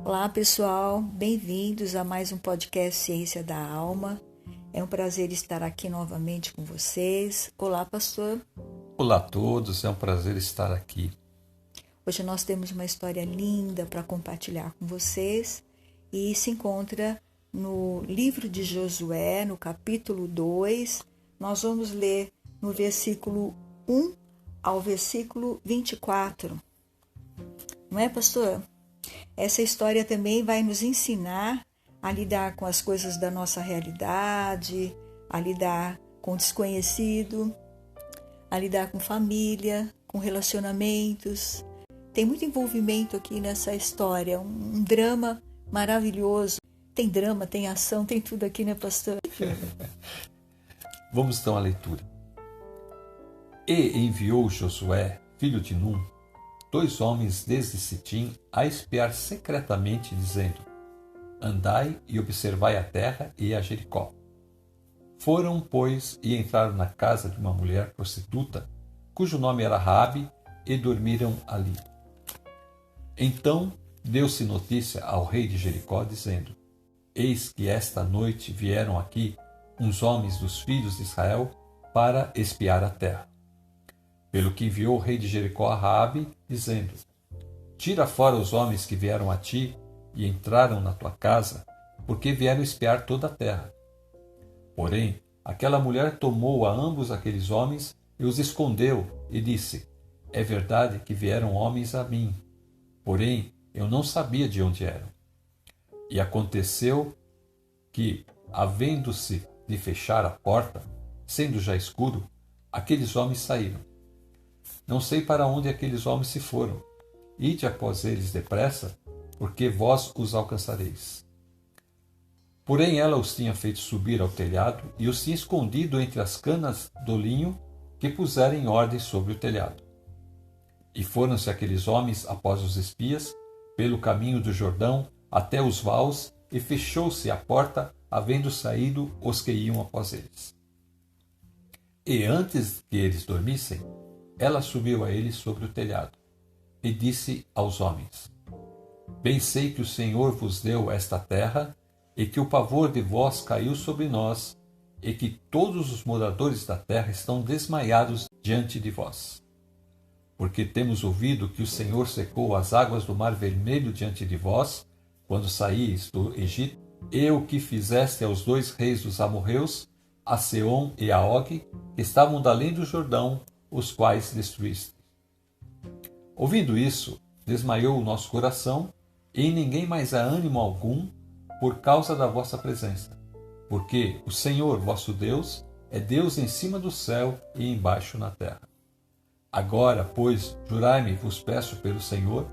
Olá pessoal, bem-vindos a mais um podcast Ciência da Alma. É um prazer estar aqui novamente com vocês. Olá, pastor. Olá a todos, é um prazer estar aqui. Hoje nós temos uma história linda para compartilhar com vocês e se encontra no livro de Josué, no capítulo 2. Nós vamos ler no versículo 1 ao versículo 24. Não é, pastor? Essa história também vai nos ensinar a lidar com as coisas da nossa realidade, a lidar com o desconhecido, a lidar com família, com relacionamentos. Tem muito envolvimento aqui nessa história, um drama maravilhoso. Tem drama, tem ação, tem tudo aqui, né, pastor? Vamos então à leitura. E enviou Josué, filho de Num, 2 homens desde Sitim a espiar secretamente, dizendo: Andai e observai a terra e a Jericó. Foram, pois, e entraram na casa de uma mulher prostituta, cujo nome era Raabe, e dormiram ali. Então deu-se notícia ao rei de Jericó, dizendo: Eis que esta noite vieram aqui uns homens dos filhos de Israel para espiar a terra. Pelo que enviou o rei de Jericó a Raabe, dizendo: Tira fora os homens que vieram a ti e entraram na tua casa, porque vieram espiar toda a terra. Porém, aquela mulher tomou a ambos aqueles homens e os escondeu, e disse: É verdade que vieram homens a mim, porém eu não sabia de onde eram. E aconteceu que, havendo-se de fechar a porta, sendo já escuro, aqueles homens saíram. Não sei para onde aqueles homens se foram. Ide após eles depressa, porque vós os alcançareis. Porém ela os tinha feito subir ao telhado e os tinha escondido entre as canas do linho que puseram em ordem sobre o telhado. E foram-se aqueles homens após os espias, pelo caminho do Jordão, até os vaus, e fechou-se a porta, havendo saído os que iam após eles. E antes que eles dormissem, ela subiu a eles sobre o telhado, e disse aos homens: Bem sei que o Senhor vos deu esta terra, e que o pavor de vós caiu sobre nós, e que todos os moradores da terra estão desmaiados diante de vós. Porque temos ouvido que o Senhor secou as águas do Mar Vermelho diante de vós, quando saíes do Egito, e o que fizeste aos 2 reis dos amorreus, a Seom e a Og, que estavam da além do Jordão, os quais destruíste. Ouvindo isso, desmaiou o nosso coração, e em ninguém mais há ânimo algum, por causa da vossa presença. Porque o Senhor, vosso Deus, é Deus em cima do céu e embaixo na terra. Agora, pois, jurai-me, vos peço pelo Senhor,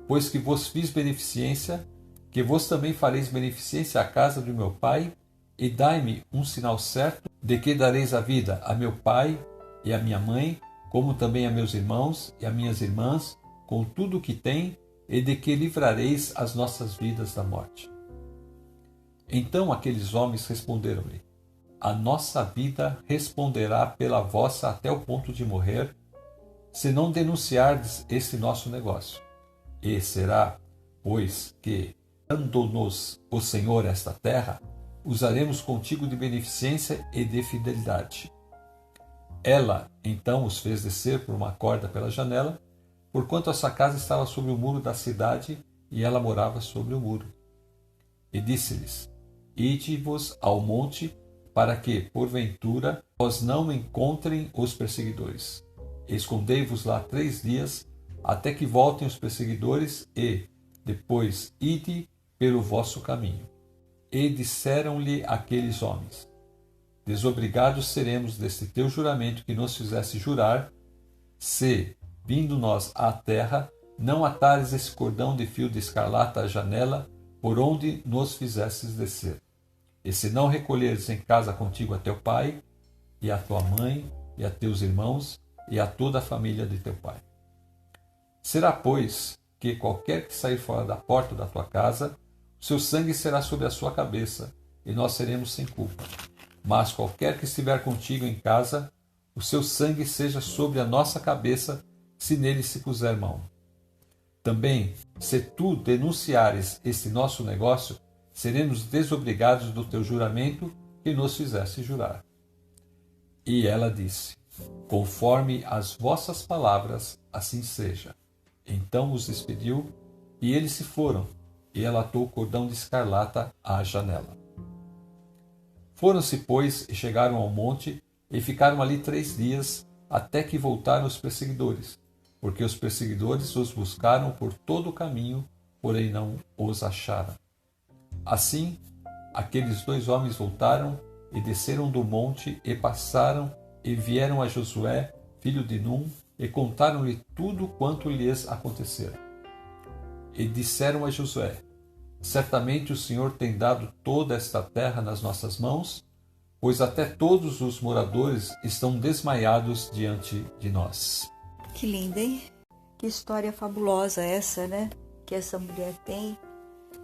pois que vos fiz beneficência, que vos também fareis beneficência à casa do meu pai, e dai-me um sinal certo de que dareis a vida a meu pai e a minha mãe, como também a meus irmãos e a minhas irmãs, com tudo o que tem, e de que livrareis as nossas vidas da morte. Então aqueles homens responderam-lhe: A nossa vida responderá pela vossa até o ponto de morrer, se não denunciardes esse nosso negócio. E será, pois, que, dando-nos o Senhor esta terra, usaremos contigo de beneficência e de fidelidade. Ela, então, os fez descer por uma corda pela janela, porquanto a sua casa estava sobre o muro da cidade, e ela morava sobre o muro. E disse-lhes: Ide-vos ao monte, para que, porventura, vós não encontrem os perseguidores. Escondei-vos lá 3 dias, até que voltem os perseguidores, e, depois, ide pelo vosso caminho. E disseram-lhe aqueles homens: Desobrigados seremos deste teu juramento que nos fizesse jurar, se, vindo nós à terra, não atares esse cordão de fio de escarlata à janela, por onde nos fizesses descer. E se não recolheres em casa contigo a teu pai, e a tua mãe, e a teus irmãos, e a toda a família de teu pai. Será, pois, que qualquer que sair fora da porta da tua casa, o seu sangue será sobre a sua cabeça, e nós seremos sem culpa. Mas qualquer que estiver contigo em casa, o seu sangue seja sobre a nossa cabeça, se nele se puser mão. Também, se tu denunciares este nosso negócio, seremos desobrigados do teu juramento que nos fizeste jurar. E ela disse: conforme as vossas palavras, assim seja. Então os despediu, e eles se foram, e ela atou o cordão de escarlata à janela. Foram-se, pois, e chegaram ao monte, e ficaram ali 3 dias, até que voltaram os perseguidores, porque os perseguidores os buscaram por todo o caminho, porém não os acharam. Assim, aqueles 2 homens voltaram e desceram do monte e passaram e vieram a Josué, filho de Num, e contaram-lhe tudo quanto lhes acontecera. E disseram a Josué: certamente o Senhor tem dado toda esta terra nas nossas mãos, pois até todos os moradores estão desmaiados diante de nós. Que linda, hein? Que história fabulosa essa, né? Que essa mulher tem,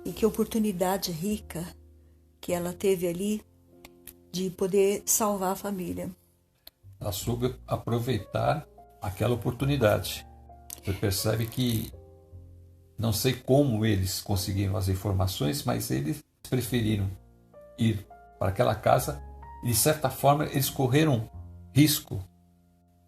e que oportunidade rica que ela teve ali de poder salvar a família. Ela soube aproveitar aquela oportunidade. Você percebe que não sei como eles conseguiram as informações, mas eles preferiram ir para aquela casa e, de certa forma, eles correram risco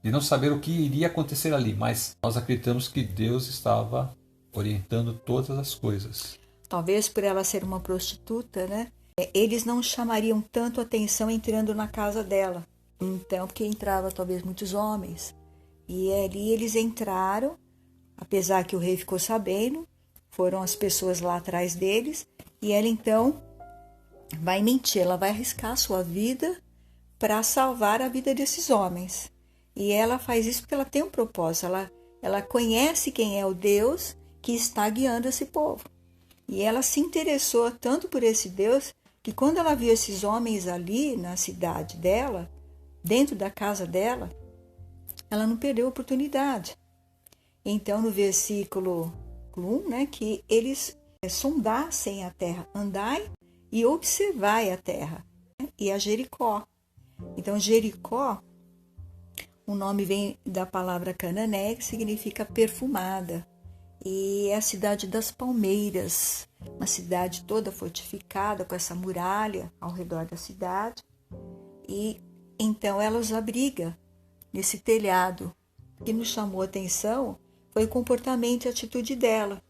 de não saber o que iria acontecer ali, mas nós acreditamos que Deus estava orientando todas as coisas. Talvez por ela ser uma prostituta, né? Eles não chamariam tanto atenção entrando na casa dela. Então, porque entrava talvez muitos homens. E ali eles entraram, apesar que o rei ficou sabendo, foram as pessoas lá atrás deles, e ela então vai mentir, ela vai arriscar a sua vida para salvar a vida desses homens. E ela faz isso porque ela tem um propósito, ela conhece quem é o Deus que está guiando esse povo. E ela se interessou tanto por esse Deus que quando ela viu esses homens ali na cidade dela, dentro da casa dela, ela não perdeu a oportunidade. Então, no versículo 1, né, que eles sondassem a terra, andai e observai a terra, né, e a Jericó. Então, Jericó, o nome vem da palavra canané, que significa perfumada. E é a cidade das palmeiras, uma cidade toda fortificada com essa muralha ao redor da cidade. E então ela os abriga nesse telhado. O que nos chamou a atenção foi o comportamento e a atitude dela.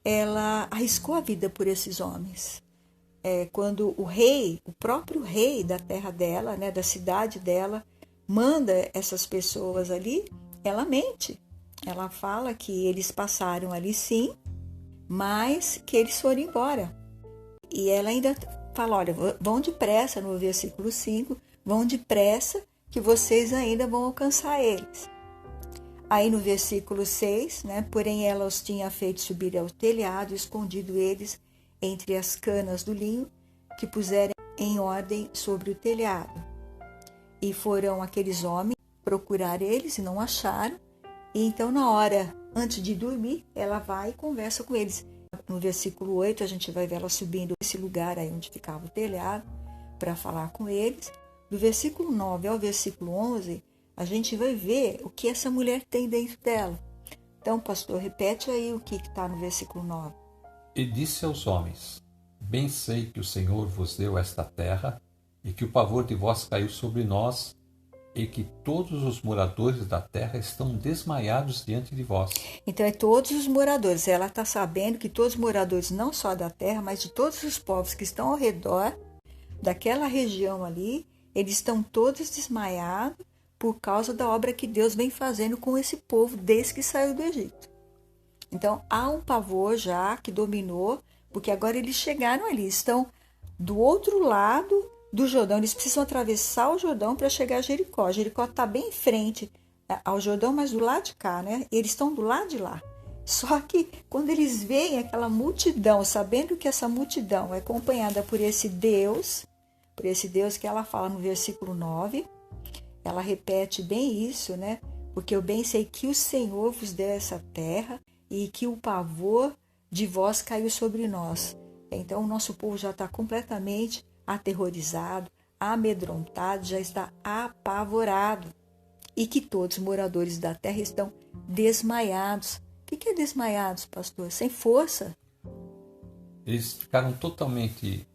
Ela arriscou a vida por esses homens. Quando o próprio rei da terra dela, né, da cidade dela, manda essas pessoas ali, ela mente. Ela fala que eles passaram ali sim, mas que eles foram embora. E ela ainda fala, olha, vão depressa, no versículo 5, vão depressa que vocês ainda vão alcançar eles. Aí no versículo 6, né, porém ela os tinha feito subir ao telhado, escondido eles entre as canas do linho, que puseram em ordem sobre o telhado. E foram aqueles homens procurar eles e não acharam. E então, na hora, antes de dormir, ela vai e conversa com eles. No versículo 8, a gente vai ver ela subindo esse lugar aí onde ficava o telhado para falar com eles. Do versículo 9 ao versículo 11, a gente vai ver o que essa mulher tem dentro dela. Então, pastor, repete aí o que está no versículo 9. E disse aos homens: bem sei que o Senhor vos deu esta terra, e que o pavor de vós caiu sobre nós, e que todos os moradores da terra estão desmaiados diante de vós. Então, é todos os moradores. Ela está sabendo que todos os moradores, não só da terra, mas de todos os povos que estão ao redor daquela região ali, eles estão todos desmaiados por causa da obra que Deus vem fazendo com esse povo desde que saiu do Egito. Então, há um pavor já que dominou, porque agora eles chegaram ali, estão do outro lado do Jordão. Eles precisam atravessar o Jordão para chegar a Jericó. Jericó está bem em frente ao Jordão, mas do lado de cá, né? E eles estão do lado de lá. Só que quando eles veem aquela multidão, sabendo que essa multidão é acompanhada por esse Deus que ela fala no versículo 9, ela repete bem isso, né? Porque eu bem sei que o Senhor vos deu essa terra e que o pavor de vós caiu sobre nós. Então o nosso povo já está completamente aterrorizado, amedrontado, já está apavorado. E que todos os moradores da terra estão desmaiados. O que que é desmaiados, pastor? Sem força? Eles ficaram totalmente,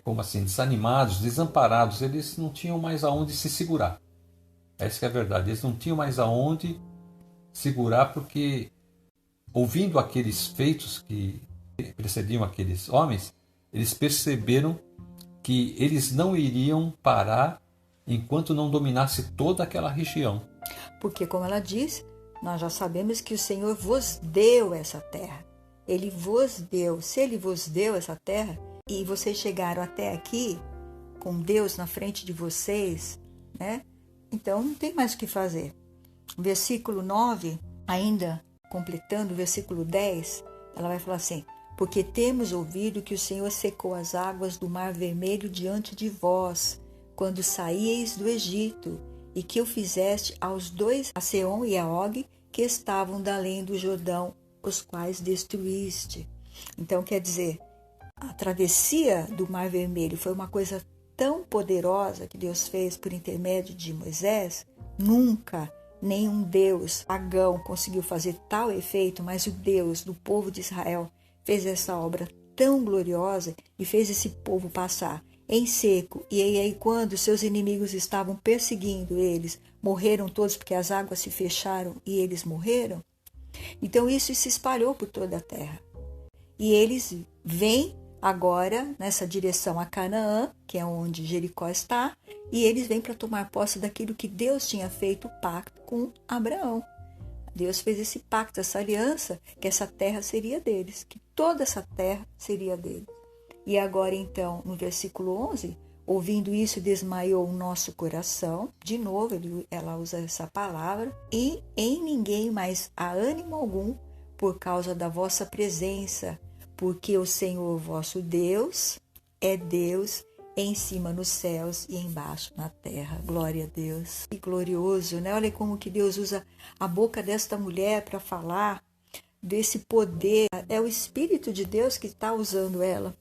como assim, desanimados, desamparados. Eles não tinham mais aonde se segurar. Essa que é a verdade. Eles não tinham mais aonde segurar, porque ouvindo aqueles feitos que precediam aqueles homens, eles perceberam que eles não iriam parar enquanto não dominasse toda aquela região. Porque, como ela disse, nós já sabemos que o Senhor vos deu essa terra. Ele vos deu. Se Ele vos deu essa terra e vocês chegaram até aqui com Deus na frente de vocês, né? Então não tem mais o que fazer. Versículo 9, ainda completando o versículo 10, ela vai falar assim: porque temos ouvido que o Senhor secou as águas do Mar Vermelho diante de vós, quando saíeis do Egito, e que o fizeste aos dois, a Seom e a Og, que estavam da além do Jordão, os quais destruíste. Então, quer dizer, a travessia do Mar Vermelho foi uma coisa tão poderosa que Deus fez por intermédio de Moisés. Nunca nenhum Deus pagão conseguiu fazer tal efeito, mas o Deus do povo de Israel fez essa obra tão gloriosa e fez esse povo passar em seco. E aí, quando seus inimigos estavam perseguindo eles, morreram todos porque as águas se fecharam e eles morreram. Então isso se espalhou por toda a terra. E eles vêm agora nessa direção a Canaã, que é onde Jericó está, e eles vêm para tomar posse daquilo que Deus tinha feito o pacto com Abraão. Deus fez esse pacto, essa aliança, que essa terra seria deles, que toda essa terra seria deles. E agora então, no versículo 11, ouvindo isso, desmaiou o nosso coração. De novo, ela usa essa palavra. E em ninguém mais há ânimo algum por causa da vossa presença, porque o Senhor vosso Deus é Deus em cima nos céus e embaixo na terra. Glória a Deus. Que glorioso, né? Olha como que Deus usa a boca desta mulher para falar desse poder. É o Espírito de Deus que está usando ela.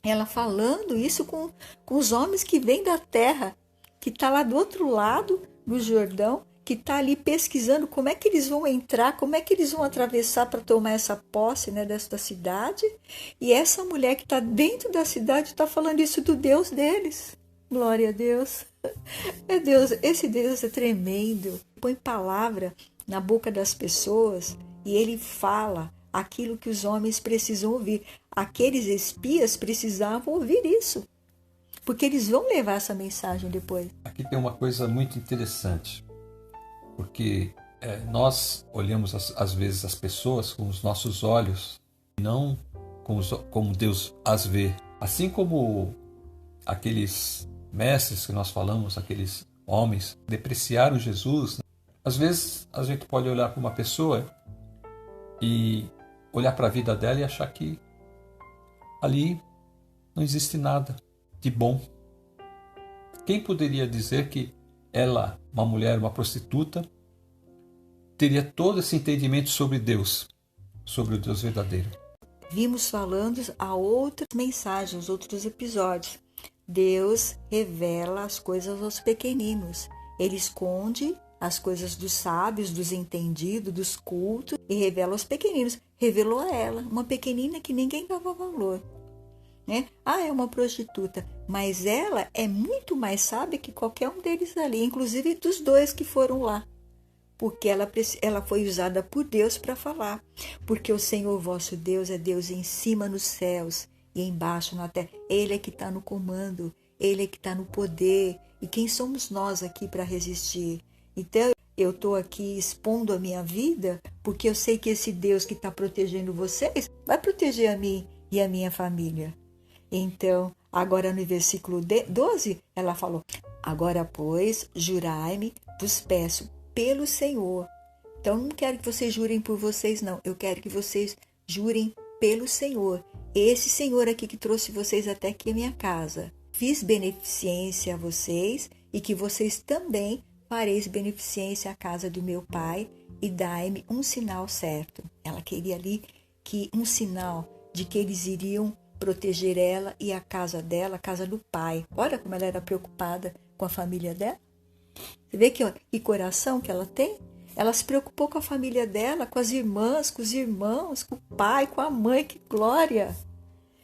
Ela falando isso com os homens que vêm da terra, que está lá do outro lado do Jordão, que está ali pesquisando como é que eles vão entrar, como é que eles vão atravessar para tomar essa posse, né, desta cidade. E essa mulher que está dentro da cidade está falando isso do Deus deles. Glória a Deus. É Deus, esse Deus é tremendo. Põe palavra na boca das pessoas e ele fala aquilo que os homens precisam ouvir. Aqueles espias precisavam ouvir isso, porque eles vão levar essa mensagem depois. Aqui tem uma coisa muito interessante, porque nós olhamos às vezes as pessoas com os nossos olhos, não como Deus as vê. Assim como aqueles mestres que nós falamos, aqueles homens depreciaram Jesus, às vezes a gente pode olhar para uma pessoa e olhar para a vida dela e achar que ali não existe nada de bom. Quem poderia dizer que ela, uma mulher, uma prostituta, teria todo esse entendimento sobre Deus, sobre o Deus verdadeiro? Vimos falando a outras mensagens, outros episódios. Deus revela as coisas aos pequeninos. Ele esconde as coisas dos sábios, dos entendidos, dos cultos, e revela aos pequeninos. Revelou a ela, uma pequenina que ninguém dava valor, né? É uma prostituta, mas ela é muito mais sábia que qualquer um deles ali, inclusive dos dois que foram lá, porque ela foi usada por Deus para falar, porque o Senhor vosso Deus é Deus em cima nos céus e embaixo na terra. Ele é que está no comando, ele é que está no poder, e quem somos nós aqui para resistir? Então, eu estou aqui expondo a minha vida porque eu sei que esse Deus que está protegendo vocês vai proteger a mim e a minha família. Então, agora no versículo 12, ela falou: agora, pois, jurai-me, vos peço, pelo Senhor. Então, não quero que vocês jurem por vocês, não. Eu quero que vocês jurem pelo Senhor. Esse Senhor aqui que trouxe vocês até aqui a minha casa. Fiz beneficência a vocês e que vocês também fareis beneficência à casa do meu pai e dai-me um sinal certo. Ela queria ali que um sinal de que eles iriam proteger ela e a casa dela, a casa do pai. Olha como ela era preocupada com a família dela. Você vê que coração que ela tem? Ela se preocupou com a família dela, com as irmãs, com os irmãos, com o pai, com a mãe. Que glória!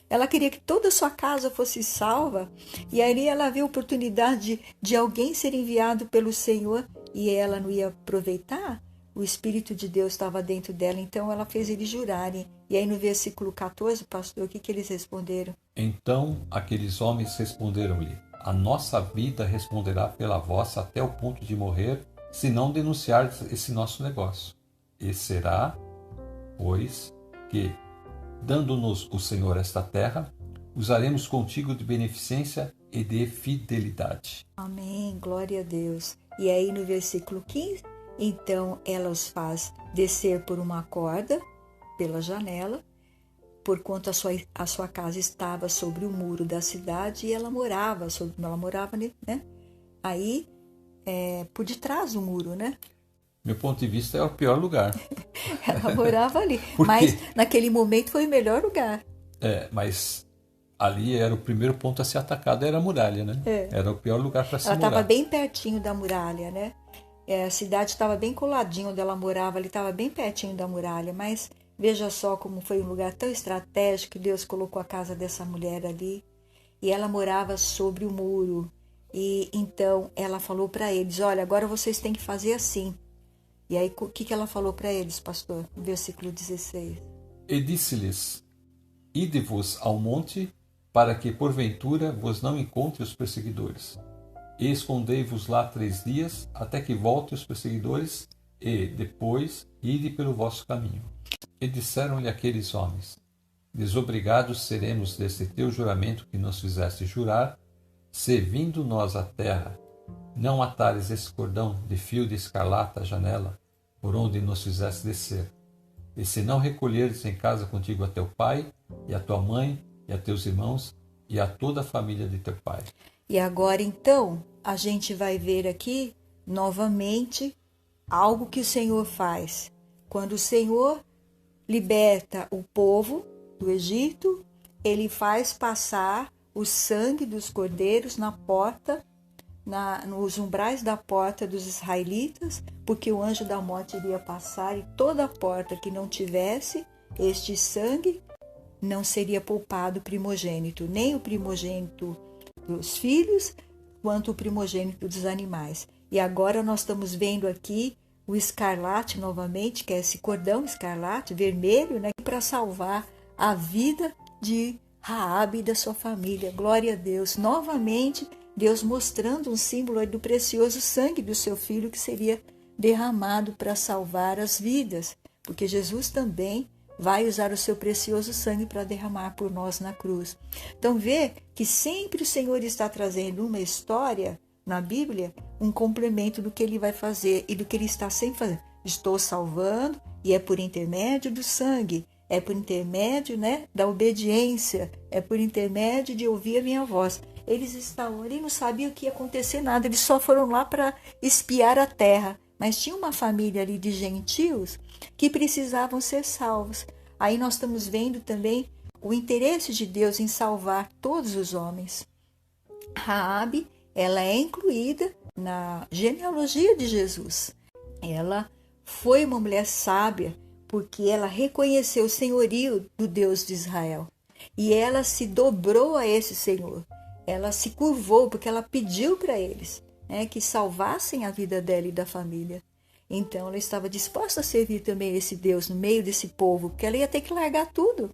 Ela queria que toda a sua casa fosse salva. E aí ela viu a oportunidade de alguém ser enviado pelo Senhor e ela não ia aproveitar. O Espírito de Deus estava dentro dela, então ela fez eles jurarem. E aí no versículo 14, pastor, o que eles responderam? Então aqueles homens responderam-lhe: a nossa vida responderá pela vossa até o ponto de morrer, se não denunciardes esse nosso negócio. E será, pois, que, dando-nos o Senhor esta terra, usaremos contigo de beneficência e de fidelidade. Amém, glória a Deus. E aí no versículo 15, então ela os faz descer por uma corda pela janela, porquanto a sua casa estava sobre o muro da cidade e ela morava, né? Aí, por detrás do muro, né? Meu ponto de vista é o pior lugar. Ela morava ali, Por mas quê? naquele momento foi o melhor lugar. Mas ali era o primeiro ponto a ser atacado, era a muralha, né? Era o pior lugar para se Ela morar. estava bem pertinho da muralha, né? A cidade estava bem coladinho onde ela morava, ali estava bem pertinho da muralha, mas veja só como foi um lugar tão estratégico que Deus colocou a casa dessa mulher ali. E ela morava sobre o muro. E então ela falou para eles: olha, agora vocês têm que fazer assim. E aí o que ela falou para eles, pastor? No versículo 16. E disse-lhes: ide-vos ao monte, para que porventura vos não encontre os perseguidores. E escondei-vos lá 3 dias, até que voltem os perseguidores, e depois ide pelo vosso caminho. E disseram-lhe aqueles homens: desobrigados seremos deste teu juramento que nos fizeste jurar, se vindo nós à terra, não atares esse cordão de fio de escarlata à janela, por onde nos fizeste descer. E se não recolheres em casa contigo a teu pai, e a tua mãe, e a teus irmãos, e a toda a família de teu pai. E agora então, a gente vai ver aqui novamente algo que o Senhor faz. Quando o Senhor liberta o povo do Egito, ele faz passar o sangue dos cordeiros na porta, nos umbrais da porta dos israelitas, porque o anjo da morte iria passar e toda a porta que não tivesse este sangue não seria poupado o primogênito, nem o primogênito dos filhos, quanto o primogênito dos animais. E agora nós estamos vendo aqui o escarlate novamente, que é esse cordão escarlate, vermelho, né, para salvar a vida de Raabe e da sua família. Glória a Deus. Novamente, Deus mostrando um símbolo do precioso sangue do seu filho que seria derramado para salvar as vidas, porque Jesus também vai usar o seu precioso sangue para derramar por nós na cruz. Então vê que sempre o Senhor está trazendo uma história na Bíblia, um complemento do que ele vai fazer e do que ele está sempre fazendo. Estou salvando e é por intermédio do sangue, é por intermédio, né, da obediência, é por intermédio de ouvir a minha voz. Eles estavam ali, não sabiam o que ia acontecer nada, eles só foram lá para espiar a terra. Mas tinha uma família ali de gentios que precisavam ser salvos. Aí nós estamos vendo também o interesse de Deus em salvar todos os homens. Raabe, ela é incluída na genealogia de Jesus. Ela foi uma mulher sábia porque ela reconheceu o senhorio do Deus de Israel. E ela se dobrou a esse Senhor. Ela se curvou porque ela pediu para eles, né, que salvassem a vida dela e da família. Então ela estava disposta a servir também esse Deus no meio desse povo, porque ela ia ter que largar tudo.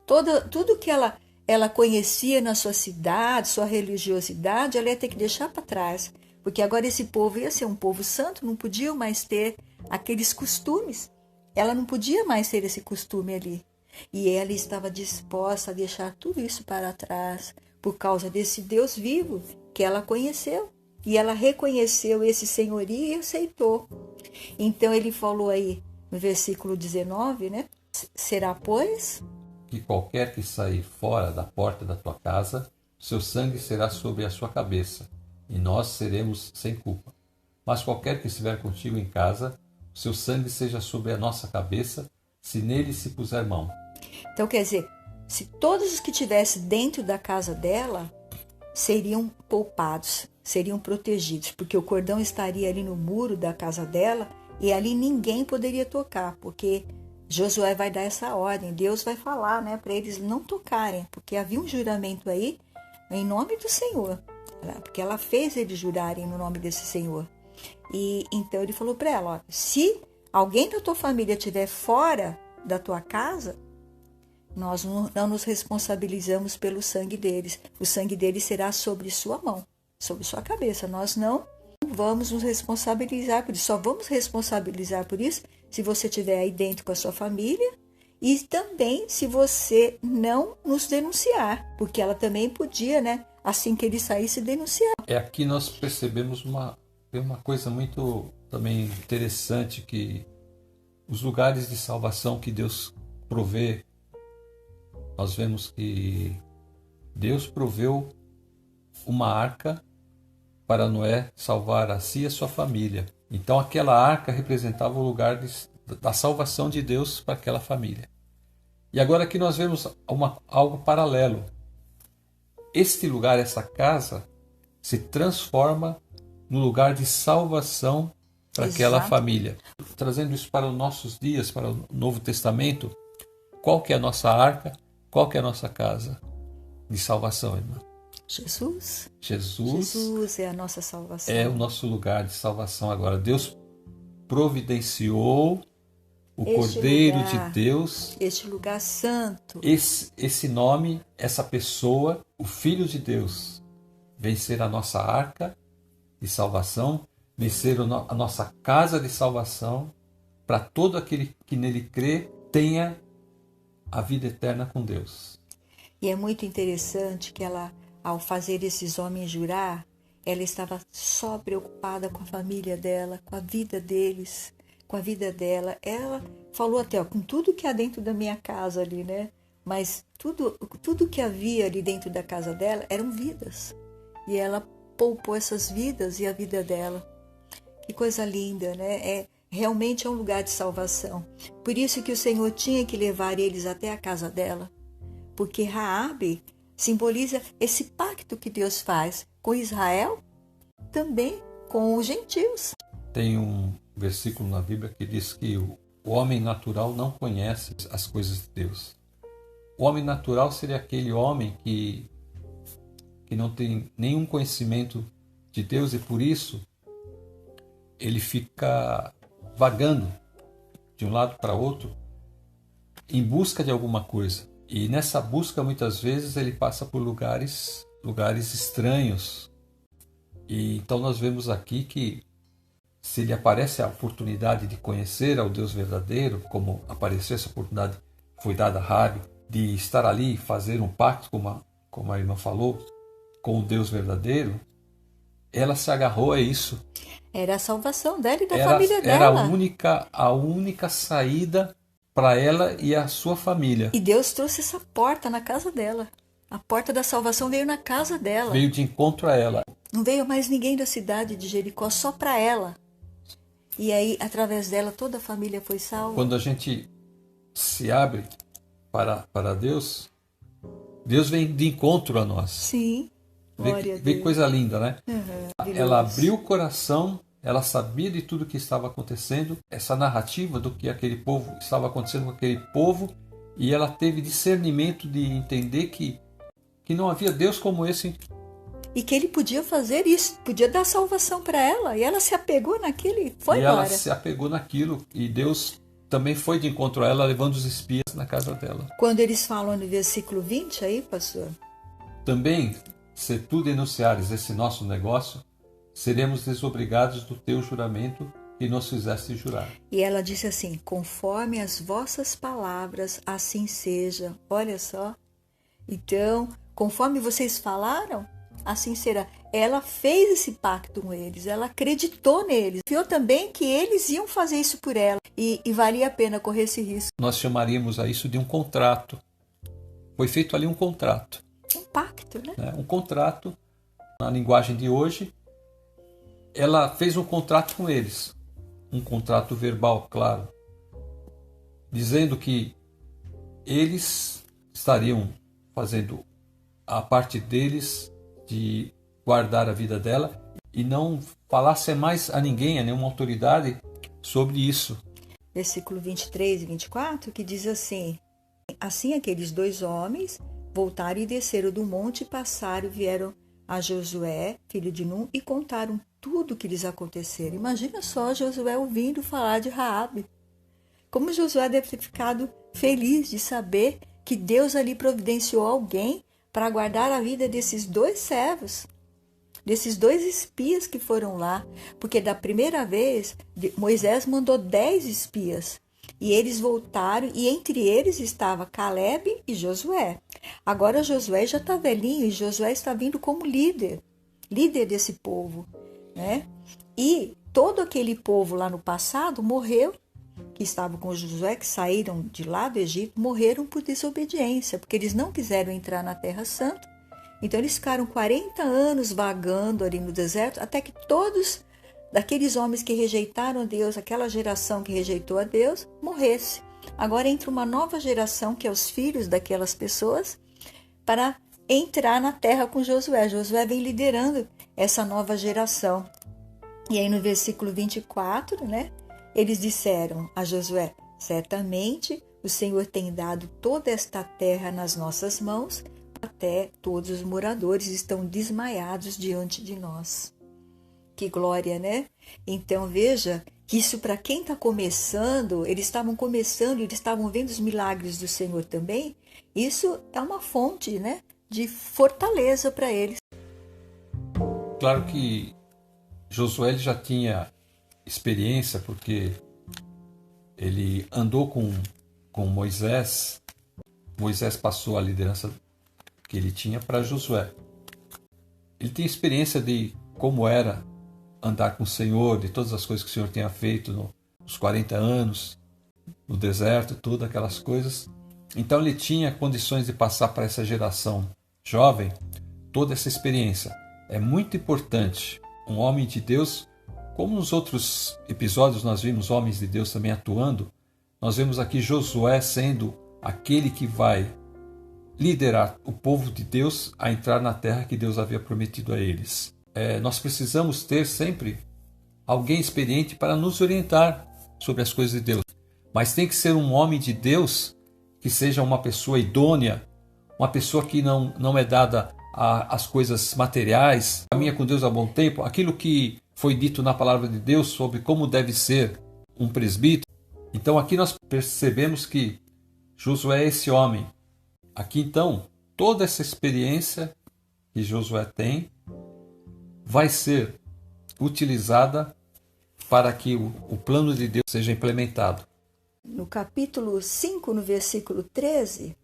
Tudo que ela conhecia na sua cidade, sua religiosidade, ela ia ter que deixar para trás. Porque agora esse povo ia ser um povo santo, não podia mais ter aqueles costumes. Ela não podia mais ter esse costume ali. E ela estava disposta a deixar tudo isso para trás, por causa desse Deus vivo que ela conheceu. E ela reconheceu esse senhorio e aceitou. Então ele falou aí no versículo 19, né? Será, pois, que qualquer que sair fora da porta da tua casa, seu sangue será sobre a sua cabeça, e nós seremos sem culpa. Mas qualquer que estiver contigo em casa, seu sangue seja sobre a nossa cabeça, se nele se puser mão. Então, quer dizer, se todos os que estivessem dentro da casa dela seriam poupados, seriam protegidos, porque o cordão estaria ali no muro da casa dela E ali ninguém poderia tocar, porque Josué vai dar essa ordem. Deus vai falar, né, para eles não tocarem, porque havia um juramento aí em nome do Senhor, porque ela fez eles jurarem no nome desse Senhor. E então ele falou para ela, ó, se alguém da tua família estiver fora da tua casa, nós não nos responsabilizamos pelo sangue deles. O sangue deles será sobre sua mão, sobre sua cabeça. Nós não vamos nos responsabilizar por isso. Só vamos responsabilizar por isso se você estiver aí dentro com a sua família e também se você não nos denunciar, porque ela também podia, né, assim que ele saísse, denunciar. Aqui nós percebemos uma coisa muito também interessante, que os lugares de salvação que Deus provê, nós vemos que Deus proveu uma arca para Noé salvar a si e a sua família. Então aquela arca representava o lugar da salvação de Deus para aquela família. E agora aqui nós vemos algo paralelo. Este lugar, essa casa, se transforma no lugar de salvação para aquela família. Trazendo isso para os nossos dias, para o Novo Testamento, qual que é a nossa arca? Qual que é a nossa casa de salvação, irmã? Jesus. Jesus é a nossa salvação. É o nosso lugar de salvação agora. Deus providenciou o Cordeiro de Deus. Este lugar santo. Esse nome, essa pessoa, o Filho de Deus, vem ser a nossa arca de salvação, vem ser a nossa casa de salvação, para todo aquele que nele crê tenha a vida eterna com Deus. E é muito interessante que ela, ao fazer esses homens jurar, ela estava só preocupada com a família dela, com a vida deles, com a vida dela. Ela falou até, ó, com tudo que há dentro da minha casa ali, né? Mas tudo que havia ali dentro da casa dela eram vidas. E ela poupou essas vidas e a vida dela. Que coisa linda, né? Realmente é um lugar de salvação. Por isso que o Senhor tinha que levar eles até a casa dela. Porque Raabe simboliza esse pacto que Deus faz com Israel, também com os gentios. Tem um versículo na Bíblia que diz que o homem natural não conhece as coisas de Deus. O homem natural seria aquele homem que não tem nenhum conhecimento de Deus e por isso ele fica vagando de um lado para outro em busca de alguma coisa. E nessa busca, muitas vezes, ele passa por lugares estranhos. E então nós vemos aqui que se lhe aparece a oportunidade de conhecer ao Deus verdadeiro, como apareceu essa oportunidade, foi dada a Raabe, de estar ali e fazer um pacto, como a irmã falou, com o Deus verdadeiro, ela se agarrou a isso. Era a salvação dela e da família dela. Era a única saída para ela e a sua família. E Deus trouxe essa porta na casa dela. A porta da salvação veio na casa dela. Veio de encontro a ela. Não veio mais ninguém da cidade de Jericó, só para ela. E aí, através dela, toda a família foi salva. Quando a gente se abre para Deus, Deus vem de encontro a nós. Sim. Vê coisa linda, né? Uhum, ela abriu o coração, ela sabia de tudo que estava acontecendo, essa narrativa do que aquele povo estava acontecendo com aquele povo, e ela teve discernimento de entender que não havia Deus como esse. E que ele podia fazer isso, podia dar salvação para ela, e ela se apegou naquilo e foi embora. Ela se apegou naquilo, e Deus também foi de encontro a ela, levando os espias na casa dela. Quando eles falam no versículo 20 aí, pastor? Também, se tu denunciares esse nosso negócio, seremos desobrigados do teu juramento que nos fizeste jurar. E ela disse assim, conforme as vossas palavras, assim seja. Olha só. Então, conforme vocês falaram, assim será. Ela fez esse pacto com eles, ela acreditou neles. Viu também que eles iam fazer isso por ela. E valia a pena correr esse risco. Nós chamaríamos a isso de um contrato. Foi feito ali um contrato. Um pacto, né? Um contrato, na linguagem de hoje, ela fez um contrato com eles. Um contrato verbal, claro. Dizendo que eles estariam fazendo a parte deles de guardar a vida dela e não falasse mais a ninguém, a nenhuma autoridade, sobre isso. Versículo 23 e 24, que diz assim: Assim aqueles 2 homens voltaram e desceram do monte, passaram e vieram a Josué, filho de Num, e contaram tudo o que lhes acontecera. Imagina só Josué ouvindo falar de Raabe. Como Josué deve ter ficado feliz de saber que Deus ali providenciou alguém para guardar a vida desses 2 servos, desses 2 espias que foram lá. Porque da primeira vez, Moisés mandou 10 espias. E eles voltaram, e entre eles estava Caleb e Josué. Agora Josué já está velhinho, e Josué está vindo como líder desse povo, né? E todo aquele povo lá no passado morreu, que estavam com Josué, que saíram de lá do Egito, morreram por desobediência, porque eles não quiseram entrar na Terra Santa. Então eles ficaram 40 anos vagando ali no deserto, até que todos daqueles homens que rejeitaram a Deus, aquela geração que rejeitou a Deus, morresse. Agora entra uma nova geração, que é os filhos daquelas pessoas, para entrar na terra com Josué. Josué vem liderando essa nova geração. E aí no versículo 24, né, eles disseram a Josué: certamente o Senhor tem dado toda esta terra nas nossas mãos, até todos os moradores estão desmaiados diante de nós. Que glória, né? Então veja que isso, para quem está começando, eles estavam começando, eles estavam vendo os milagres do Senhor também. Isso é uma fonte, né, de fortaleza para eles. Claro que Josué ele já tinha experiência, porque ele andou com Moisés. Moisés passou a liderança que ele tinha para Josué. Ele tem experiência de como era andar com o Senhor, de todas as coisas que o Senhor tinha feito nos 40 anos, no deserto, todas aquelas coisas. Então ele tinha condições de passar para essa geração jovem toda essa experiência. É muito importante um homem de Deus, como nos outros episódios nós vimos homens de Deus também atuando, nós vemos aqui Josué sendo aquele que vai liderar o povo de Deus a entrar na terra que Deus havia prometido a eles. Nós precisamos ter sempre alguém experiente para nos orientar sobre as coisas de Deus. Mas tem que ser um homem de Deus que seja uma pessoa idônea, uma pessoa que não é dada às coisas materiais, caminha com Deus há bom tempo, aquilo que foi dito na palavra de Deus sobre como deve ser um presbítero. Então aqui nós percebemos que Josué é esse homem. Aqui então, toda essa experiência que Josué tem vai ser utilizada para que o plano de Deus seja implementado. No capítulo 5, no versículo 13,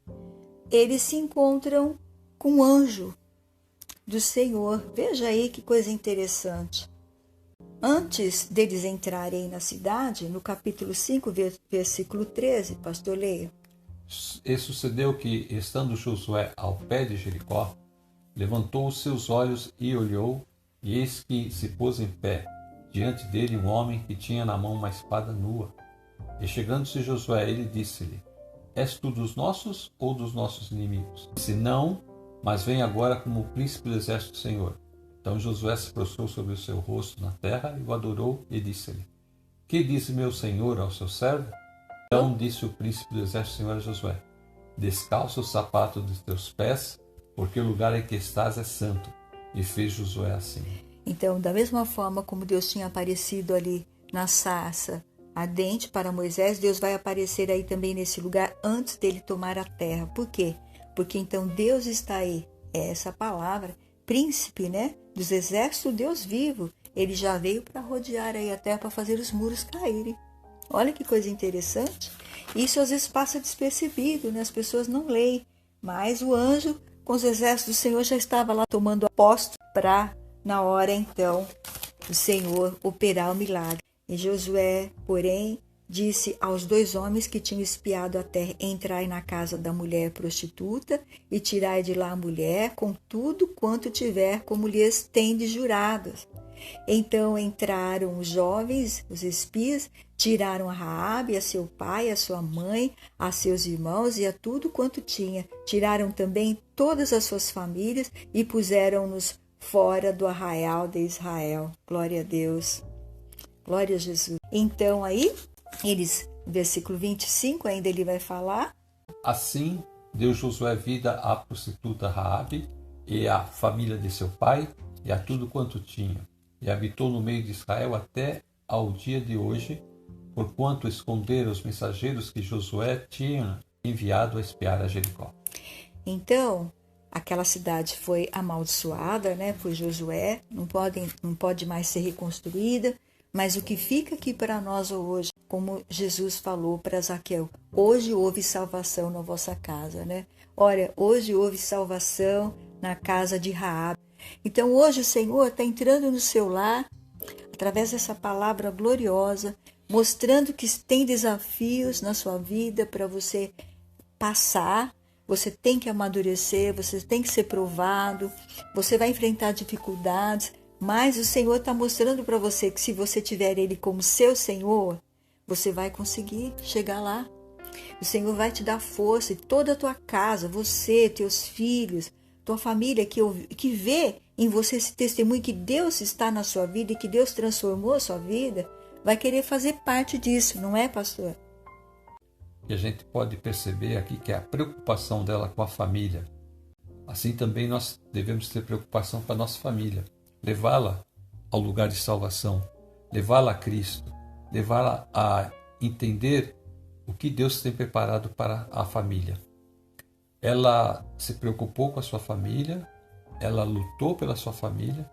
eles se encontram com um anjo do Senhor. Veja aí que coisa interessante. Antes deles entrarem na cidade, no capítulo 5, versículo 13, pastor leia. E sucedeu que, estando Josué ao pé de Jericó, levantou os seus olhos e olhou, e eis que se pôs em pé diante dele um homem que tinha na mão uma espada nua. E chegando-se Josué, ele disse-lhe: És tu dos nossos ou dos nossos inimigos? Disse: Não, mas vem agora como o príncipe do exército do Senhor. Então Josué se prostrou sobre o seu rosto na terra e o adorou e disse-lhe: Que diz meu senhor ao seu servo? Então disse o príncipe do exército do Senhor a Josué: Descalça o sapato dos teus pés, porque o lugar em que estás é santo. E fez Josué assim. Então, da mesma forma como Deus tinha aparecido ali na sarça ardente para Moisés, Deus vai aparecer aí também nesse lugar antes dele tomar a terra. Por quê? Porque então Deus está aí. É essa palavra, príncipe, né? Dos exércitos, Deus vivo. Ele já veio para rodear aí a terra, para fazer os muros caírem. Olha que coisa interessante. Isso às vezes passa despercebido, né? As pessoas não leem. Mas o anjo com os exércitos do Senhor já estava lá tomando posto para, na hora então, o Senhor operar o milagre. E Josué, porém, disse aos 2 homens que tinham espiado a terra: Entrai na casa da mulher prostituta e tirai de lá a mulher com tudo quanto tiver, como lhes tendes jurado. Então entraram os jovens, os espias, tiraram a Raabe, a seu pai, a sua mãe, a seus irmãos e a tudo quanto tinha. Tiraram também todas as suas famílias e puseram-nos fora do arraial de Israel. Glória a Deus. Glória a Jesus. Então aí, versículo 25, ainda ele vai falar. Assim deu Josué vida à prostituta Raabe e à família de seu pai e a tudo quanto tinha, e habitou no meio de Israel até ao dia de hoje, porquanto esconderam os mensageiros que Josué tinha enviado a espiar a Jericó. Então, aquela cidade foi amaldiçoada, né, por Josué, não pode mais ser reconstruída, mas o que fica aqui para nós hoje, como Jesus falou para Zaqueu, hoje houve salvação na vossa casa, né? Olha, hoje houve salvação na casa de Raabe. Então hoje o Senhor está entrando no seu lar, através dessa palavra gloriosa, mostrando que tem desafios na sua vida para você passar. Você tem que amadurecer, você tem que ser provado, você vai enfrentar dificuldades, mas o Senhor está mostrando para você que se você tiver Ele como seu Senhor, você vai conseguir chegar lá. O Senhor vai te dar força e toda a tua casa, você, teus filhos, tua família que vê em você esse testemunho que Deus está na sua vida e que Deus transformou a sua vida, vai querer fazer parte disso, não é, pastor? E a gente pode perceber aqui que é a preocupação dela com a família. Assim também nós devemos ter preocupação com a nossa família. Levá-la ao lugar de salvação, levá-la a Cristo, levá-la a entender o que Deus tem preparado para a família. Ela se preocupou com a sua família, ela lutou pela sua família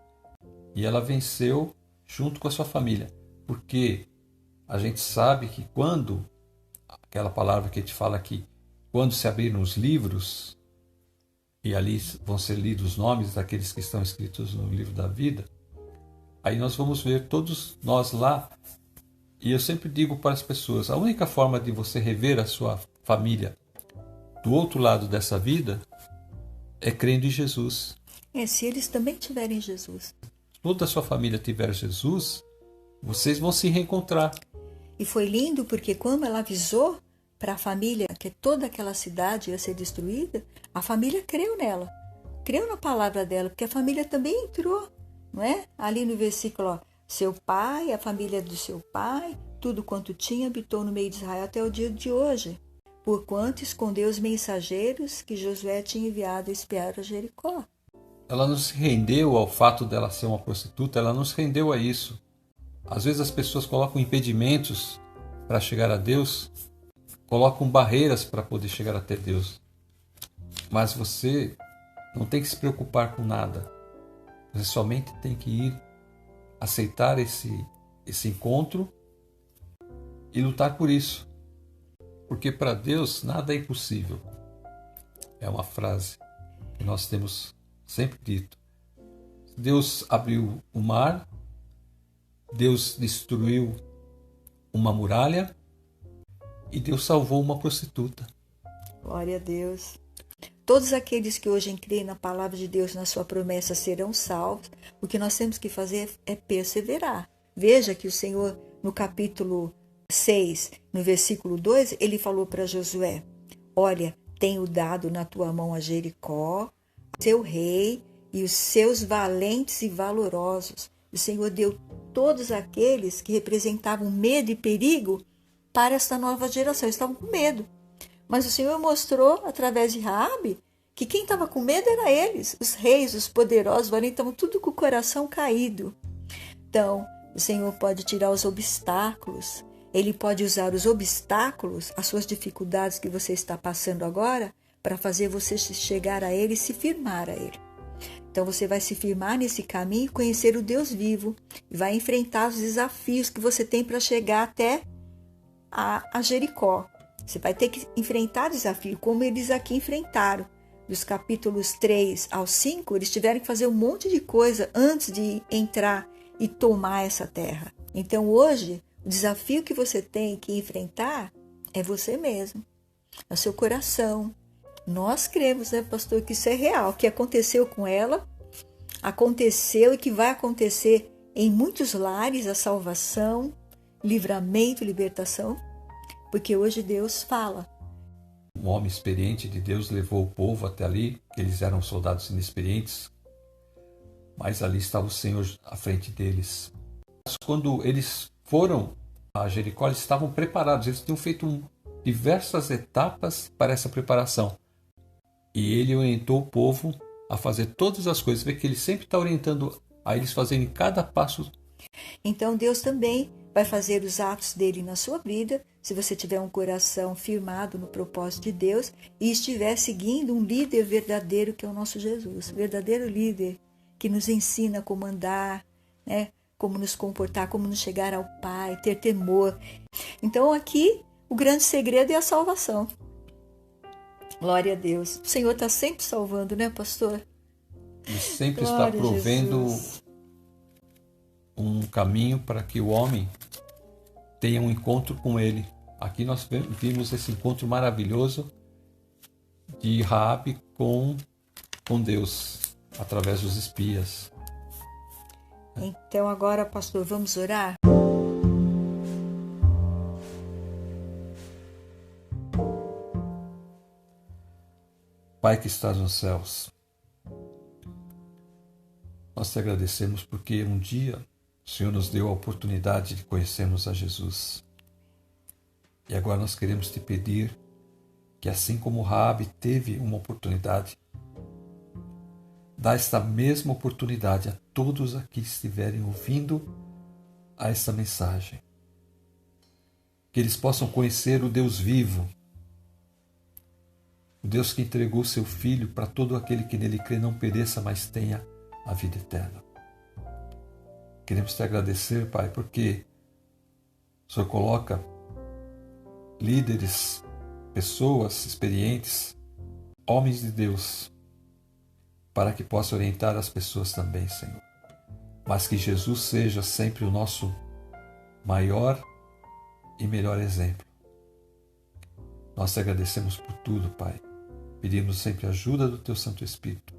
e ela venceu junto com a sua família. Porque a gente sabe que quando, aquela palavra que a gente fala aqui, quando se abriram os livros, e ali vão ser lidos os nomes daqueles que estão escritos no livro da vida, aí nós vamos ver todos nós lá. E eu sempre digo para as pessoas, a única forma de você rever a sua família do outro lado dessa vida é crendo em Jesus. Se eles também tiverem Jesus. Se toda a sua família tiver Jesus, vocês vão se reencontrar. E foi lindo porque quando ela avisou para a família que toda aquela cidade ia ser destruída, a família creu nela, creu na palavra dela, porque a família também entrou, não é? Ali no versículo, ó, seu pai, a família do seu pai, tudo quanto tinha, habitou no meio de Israel até o dia de hoje, porquanto escondeu os mensageiros que Josué tinha enviado a espiar a Jericó. Ela não se rendeu ao fato dela ser uma prostituta, ela não se rendeu a isso. Às vezes as pessoas colocam impedimentos para chegar a Deus, colocam barreiras para poder chegar até Deus. Mas você não tem que se preocupar com nada. Você somente tem que ir aceitar esse encontro e lutar por isso. Porque para Deus nada é impossível. É uma frase que nós temos sempre dito. Deus abriu o mar, Deus destruiu uma muralha e Deus salvou uma prostituta. Glória a Deus. Todos aqueles que hoje creem na palavra de Deus, na sua promessa, serão salvos. O que nós temos que fazer é perseverar. Veja que o Senhor, no capítulo 6, no versículo 2, ele falou para Josué, olha, tenho dado na tua mão a Jericó, seu rei e os seus valentes e valorosos. O Senhor deu todos aqueles que representavam medo e perigo para esta nova geração. Eles estavam com medo. Mas o Senhor mostrou, através de Raabe, que quem estava com medo era eles. Os reis, os poderosos, valentes, estavam tudo com o coração caído. Então, o Senhor pode tirar os obstáculos. Ele pode usar os obstáculos, as suas dificuldades que você está passando agora, para fazer você chegar a Ele e se firmar a Ele. Então você vai se firmar nesse caminho e conhecer o Deus vivo. E vai enfrentar os desafios que você tem para chegar até a Jericó. Você vai ter que enfrentar desafio, como eles aqui enfrentaram. Dos capítulos 3 ao 5, eles tiveram que fazer um monte de coisa antes de entrar e tomar essa terra. Então hoje, o desafio que você tem que enfrentar é você mesmo, é o seu coração. Nós cremos, né, pastor, que isso é real. O que aconteceu com ela, aconteceu e que vai acontecer em muitos lares, a salvação, livramento, libertação, porque hoje Deus fala. Um homem experiente de Deus levou o povo até ali, eles eram soldados inexperientes, mas ali estava o Senhor à frente deles. Quando eles foram a Jericó, eles estavam preparados, eles tinham feito diversas etapas para essa preparação. E ele orientou o povo a fazer todas as coisas. Vê que ele sempre está orientando a eles fazerem cada passo. Então Deus também vai fazer os atos dele na sua vida, se você tiver um coração firmado no propósito de Deus e estiver seguindo um líder verdadeiro que é o nosso Jesus, verdadeiro líder que nos ensina como andar, né? Como nos comportar, como nos chegar ao Pai, ter temor. Então aqui o grande segredo é a salvação. Glória a Deus. O Senhor está sempre salvando, né, pastor? Ele sempre Glória está provendo Jesus. um caminho para que o homem tenha um encontro com ele. Aqui nós vimos esse encontro maravilhoso de Raabe com Deus, através dos espias. Então agora, pastor, vamos orar? Pai que estás nos céus, nós te agradecemos porque um dia o Senhor nos deu a oportunidade de conhecermos a Jesus. E agora nós queremos te pedir que, assim como Raabe teve uma oportunidade, dá esta mesma oportunidade a todos aqui que estiverem ouvindo a esta mensagem. Que eles possam conhecer o Deus vivo, o Deus que entregou seu Filho para todo aquele que nele crê não pereça, mas tenha a vida eterna. Queremos te agradecer, Pai, porque o Senhor coloca líderes, pessoas experientes, homens de Deus, para que possa orientar as pessoas também, Senhor. Mas que Jesus seja sempre o nosso maior e melhor exemplo. Nós te agradecemos por tudo, Pai. Pedimos sempre a ajuda do Teu Santo Espírito.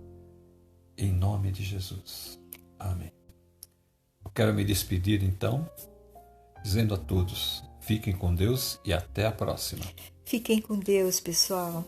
Em nome de Jesus. Amém. Eu quero me despedir, então, dizendo a todos, fiquem com Deus e até a próxima. Fiquem com Deus, pessoal.